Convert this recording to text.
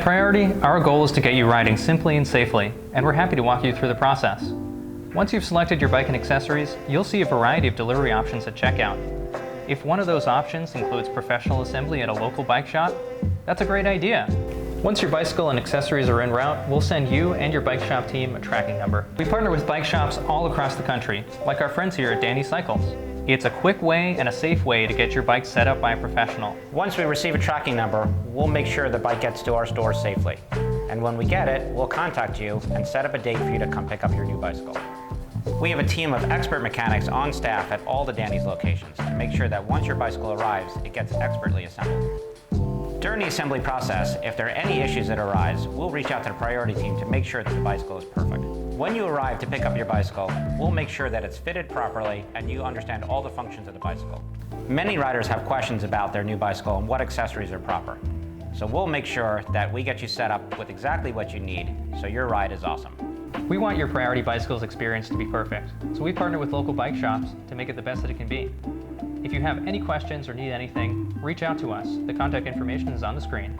Priority, our goal is to get you riding simply and safely, and we're happy to walk you through the process. Once you've selected your bike and accessories, you'll see a variety of delivery options at checkout. If one of those options includes professional assembly at a local bike shop, that's a great idea. Once your bicycle and accessories are en route, we'll send you and your bike shop team a tracking number. We partner with bike shops all across the country, like our friends here at Danny Cycles. It's a quick way and a safe way to get your bike set up by a professional. Once we receive a tracking number, we'll make sure the bike gets to our store safely. And when we get it, we'll contact you and set up a date for you to come pick up your new bicycle. We have a team of expert mechanics on staff at all the Danny's locations to make sure that once your bicycle arrives, it gets expertly assembled. During the assembly process, if there are any issues that arise, we'll reach out to the priority team to make sure that the bicycle is perfect. When you arrive to pick up your bicycle, we'll make sure that it's fitted properly and you understand all the functions of the bicycle. Many riders have questions about their new bicycle and what accessories are proper. So we'll make sure that we get you set up with exactly what you need so your ride is awesome. We want your Priority Bicycles experience to be perfect, so we partner with local bike shops to make it the best that it can be. If you have any questions or need anything, reach out to us. The contact information is on the screen.